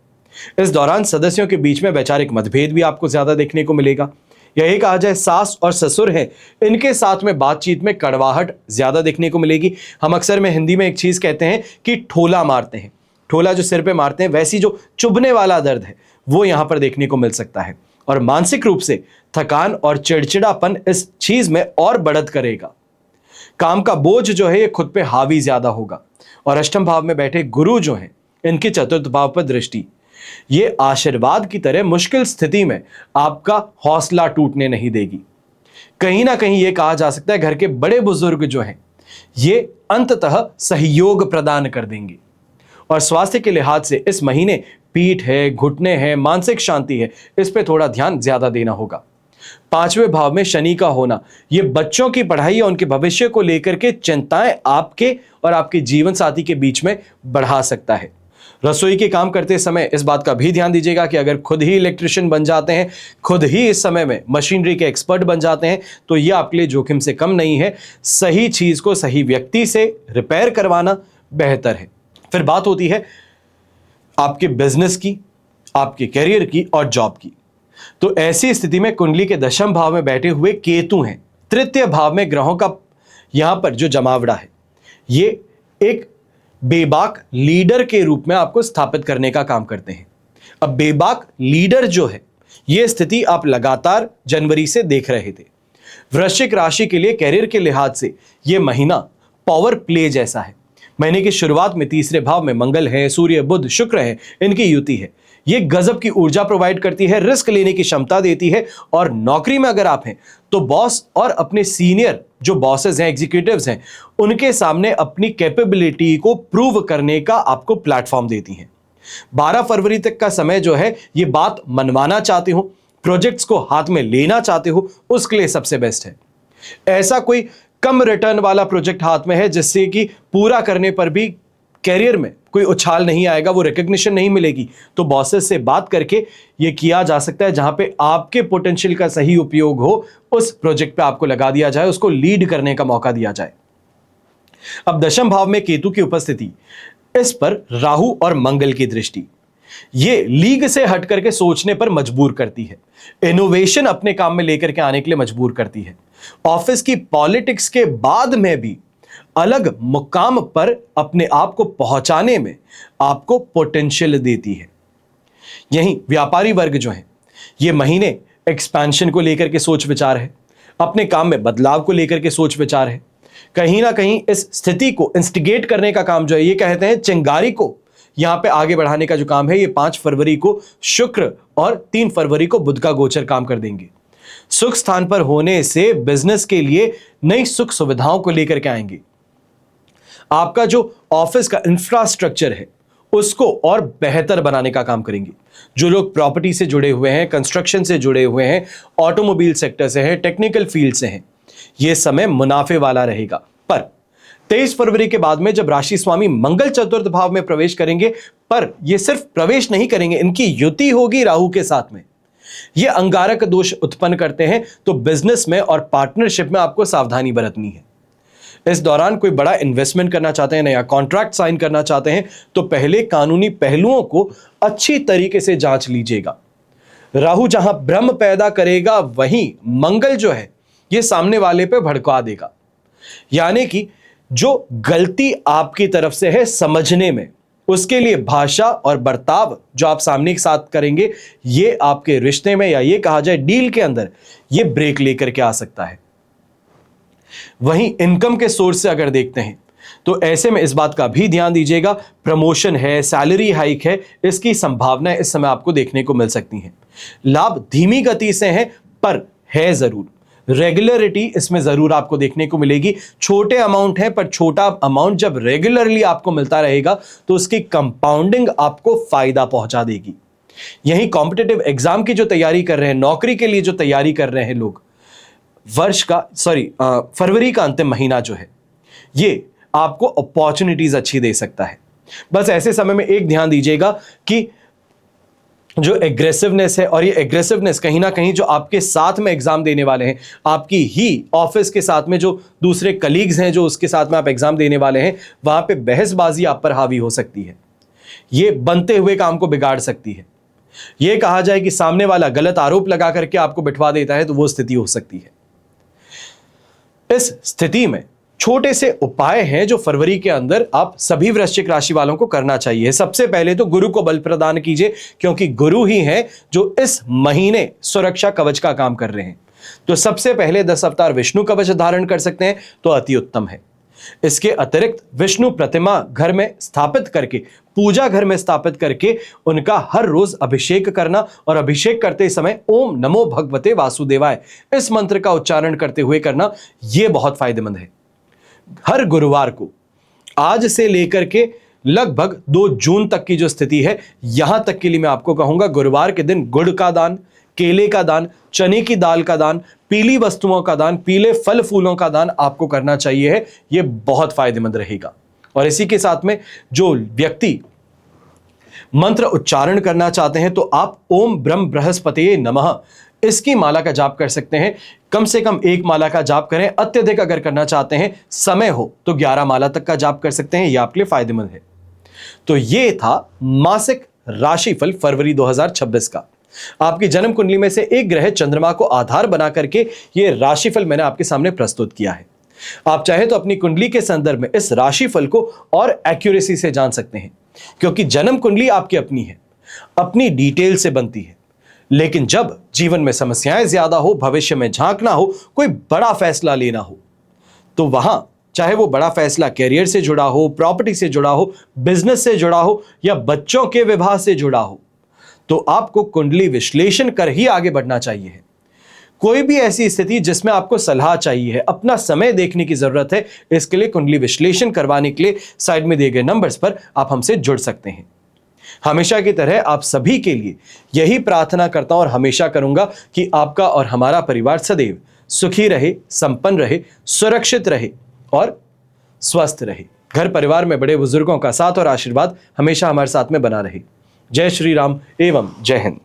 इस दौरान सदस्यों के बीच में वैचारिक मतभेद भी आपको ज्यादा देखने को मिलेगा। यही कहा जाए सास और ससुर हैं, इनके साथ में बातचीत में कड़वाहट ज्यादा देखने को मिलेगी। हम अक्सर में हिंदी में एक चीज कहते हैं कि ठोला मारते हैं, ठोला जो सिर पे मारते हैं, वैसी जो चुभने वाला दर्द है वो यहां पर देखने को मिल सकता है। और मानसिक रूप से थकान और चिड़चिड़ापन इस चीज में और बढ़त करेगा। काम का बोझ जो है ये खुद पे हावी ज्यादा होगा। और अष्टम भाव में बैठे गुरु जो हैं, इनकी 4th भाव पर दृष्टि ये आशीर्वाद की तरह मुश्किल स्थिति में आपका हौसला टूटने नहीं देगी। कहीं ना कहीं यह कहा जा सकता है घर के बड़े बुजुर्ग जो हैं ये अंततः सहयोग प्रदान कर देंगे। और स्वास्थ्य के लिहाज से इस महीने पीठ है, घुटने हैं, मानसिक शांति है, इस पे थोड़ा ध्यान ज्यादा देना होगा। 5वें भाव में शनि का होना ये बच्चों की पढ़ाई या उनके भविष्य को लेकर के चिंताएं आपके और आपके जीवन साथी के बीच में बढ़ा सकता है। रसोई के काम करते समय इस बात का भी ध्यान दीजिएगा कि अगर खुद ही इलेक्ट्रिशियन बन जाते हैं, खुद ही इस समय में मशीनरी के एक्सपर्ट बन जाते हैं, तो यह आपके लिए जोखिम से कम नहीं है। सही चीज को सही व्यक्ति से रिपेयर करवाना बेहतर है। फिर बात होती है आपके बिजनेस की, आपके करियर की और जॉब की। तो ऐसी स्थिति में कुंडली के 10वें भाव में बैठे हुए केतु हैं, 3य भाव में ग्रहों का यहां पर जो जमावड़ा है ये एक बेबाक लीडर के रूप में आपको स्थापित करने का काम करते हैं। अब बेबाक लीडर जो है यह स्थिति आप लगातार जनवरी से देख रहे थे। वृश्चिक राशि के लिए कैरियर के लिहाज से यह महीना पावर प्ले जैसा है। महीने की शुरुआत में तीसरे भाव में मंगल है, सूर्य, बुध, शुक्र है, इनकी युति है। ये गजब की ऊर्जा प्रोवाइड करती है, रिस्क लेने की क्षमता देती है। और नौकरी में अगर आप हैं तो बॉस और अपने सीनियर जो बॉसेस हैं, एग्जीक्यूटिव्स हैं, उनके सामने अपनी कैपेबिलिटी को प्रूव करने का आपको प्लेटफॉर्म देती हैं। 12 फरवरी तक का समय जो है, ये बात मनवाना चाहते हो, प्रोजेक्ट्स को हाथ में लेना चाहते हो, उसके लिए सबसे बेस्ट है। ऐसा कोई कम रिटर्न वाला प्रोजेक्ट हाथ में है जिससे कि पूरा करने पर भी कैरियर में कोई उछाल नहीं आएगा, वो रिकग्निशन नहीं मिलेगी, तो बॉसेस से बात करके ये किया जा सकता है। जहां पे आपके पोटेंशियल का सही उपयोग हो, उस प्रोजेक्ट पे आपको लगा दिया जाए, उसको लीड करने का मौका दिया जाए। अब दशम भाव में केतु की उपस्थिति, इस पर राहु और मंगल की दृष्टि, ये लीग से हट करके सोचने पर मजबूर करती है, इनोवेशन अपने काम में लेकर के आने के लिए मजबूर करती है। ऑफिस की पॉलिटिक्स के बाद में भी अलग मुकाम पर अपने आप को पहुंचाने में आपको पोटेंशियल देती है। यहीं व्यापारी वर्ग जो है, ये महीने एक्सपेंशन को लेकर के सोच विचार है, अपने काम में बदलाव को लेकर के सोच विचार है। कहीं ना कहीं इस स्थिति को इंस्टिगेट करने का काम जो है, ये कहते हैं चिंगारी को यहां पे आगे बढ़ाने का जो काम है, ये 5 फरवरी को शुक्र और 3 फरवरी को बुध का गोचर काम कर देंगे। सुख स्थान पर होने से बिजनेस के लिए नई सुख सुविधाओं को लेकर के आएंगे। आपका जो ऑफिस का इंफ्रास्ट्रक्चर है, उसको और बेहतर बनाने का काम करेंगे। जो लोग प्रॉपर्टी से जुड़े हुए हैं, कंस्ट्रक्शन से जुड़े हुए हैं, ऑटोमोबाइल सेक्टर से हैं, टेक्निकल फील्ड से हैं, यह समय मुनाफे वाला रहेगा। पर 23 फरवरी के बाद में जब राशि स्वामी मंगल चतुर्थ भाव में प्रवेश करेंगे, पर यह सिर्फ प्रवेश नहीं करेंगे, इनकी युति होगी राहु के साथ में, ये अंगारक दोष उत्पन्न करते हैं। तो बिजनेस में और पार्टनरशिप में आपको सावधानी बरतनी है। इस दौरान कोई बड़ा इन्वेस्टमेंट करना चाहते हैं, नया कॉन्ट्रैक्ट साइन करना चाहते हैं, तो पहले कानूनी पहलुओं को अच्छी तरीके से जांच लीजिएगा। राहु जहां भ्रम पैदा करेगा, वहीं मंगल जो है, यह सामने वाले पे भड़का देगा। यानी कि जो गलती आपकी तरफ से है समझने में, उसके लिए भाषा और बर्ताव जो आप सामने के साथ करेंगे, ये आपके रिश्ते में, या ये कहा जाए डील के अंदर, ये ब्रेक लेकर के आ सकता है। वहीं इनकम के सोर्स से अगर देखते हैं, तो ऐसे में इस बात का भी ध्यान दीजिएगा, प्रमोशन है, सैलरी हाइक है, इसकी संभावनाएं इस समय आपको देखने को मिल सकती हैं। लाभ धीमी गति से है, पर है जरूर। रेगुलरिटी इसमें जरूर आपको देखने को मिलेगी। छोटे अमाउंट है, पर छोटा अमाउंट जब रेगुलरली आपको मिलता रहेगा, तो उसकी कंपाउंडिंग आपको फायदा पहुंचा देगी। यही कॉम्पिटिटिव एग्जाम की जो तैयारी कर रहे हैं, नौकरी के लिए जो तैयारी कर रहे हैं लोग, फरवरी का अंतिम महीना जो है, ये आपको अपॉर्चुनिटीज अच्छी दे सकता है। बस ऐसे समय में एक ध्यान दीजिएगा कि जो एग्रेसिवनेस है, और ये एग्रेसिवनेस कहीं ना कहीं जो आपके साथ में एग्जाम देने वाले हैं, आपकी ही ऑफिस के साथ में जो दूसरे कलीग्स हैं, जो उसके साथ में आप एग्जाम देने वाले हैं, वहां पे बहसबाजी आप पर हावी हो सकती है। ये बनते हुए काम को बिगाड़ सकती है। ये कहा जाए कि सामने वाला गलत आरोप लगा करके आपको बिठवा देता है, तो वो स्थिति हो सकती है। इस स्थिति में छोटे से उपाय हैं जो फरवरी के अंदर आप सभी वृश्चिक राशि वालों को करना चाहिए। सबसे पहले तो गुरु को बल प्रदान कीजिए, क्योंकि गुरु ही हैं जो इस महीने सुरक्षा कवच का काम कर रहे हैं। तो सबसे पहले 10 अवतार विष्णु कवच धारण कर सकते हैं, तो अति उत्तम है। इसके अतिरिक्त विष्णु प्रतिमा घर में स्थापित करके, पूजा घर में स्थापित करके उनका हर रोज अभिषेक करना, और अभिषेक करते समय ओम नमो भगवते वासुदेवाय इस मंत्र का उच्चारण करते हुए करना, यह बहुत फायदेमंद है। हर गुरुवार को आज से लेकर के लगभग 2 जून तक की जो स्थिति है, यहां तक के लिए मैं आपको कहूंगा, गुरुवार के दिन गुड़ का दान, केले का दान, चने की दाल का दान, पीली वस्तुओं का दान, पीले फल फूलों का दान आपको करना चाहिए है। यह बहुत फायदेमंद रहेगा। और इसी के साथ में जो व्यक्ति मंत्र उच्चारण करना चाहते हैं, तो आप ओम ब्रह्म बृहस्पतिये नमः इसकी माला का जाप कर सकते हैं। कम से कम 1 माला का जाप करें। अत्यधिक अगर करना चाहते हैं, समय हो तो 11 माला तक का जाप कर सकते हैं। यह आपके लिए फायदेमंद है। तो यह था मासिक राशिफल फरवरी 2026 का। आपकी जन्म कुंडली में से एक ग्रह चंद्रमा को आधार बना करके यह राशिफल मैंने आपके सामने प्रस्तुत किया है। आप चाहे तो अपनी कुंडली के संदर्भ में इस राशिफल को और एक्यूरेसी से जान सकते हैं, क्योंकि जन्म कुंडली आपकी अपनी है, अपनी डिटेल से बनती है। लेकिन जब जीवन में समस्याएं ज्यादा हो, भविष्य में झांकना हो, कोई बड़ा फैसला लेना हो, तो वहां चाहे वो बड़ा फैसला कैरियर से जुड़ा हो, प्रॉपर्टी से जुड़ा हो, बिजनेस से जुड़ा हो या बच्चों के विवाह से जुड़ा हो, तो आपको कुंडली विश्लेषण कर ही आगे बढ़ना चाहिए। कोई भी ऐसी स्थिति जिसमें आपको सलाह चाहिए है, अपना समय देखने की जरूरत है, इसके लिए कुंडली विश्लेषण करवाने के लिए साइड में दिए गए नंबर्स पर आप हमसे जुड़ सकते हैं। हमेशा की तरह आप सभी के लिए यही प्रार्थना करता हूं और हमेशा करूंगा कि आपका और हमारा परिवार सदैव सुखी रहे, संपन्न रहे, सुरक्षित रहे और स्वस्थ रहे। घर परिवार में बड़े बुजुर्गों का साथ और आशीर्वाद हमेशा हमारे साथ में बना रहे। जय श्री राम एवं जय हिंद।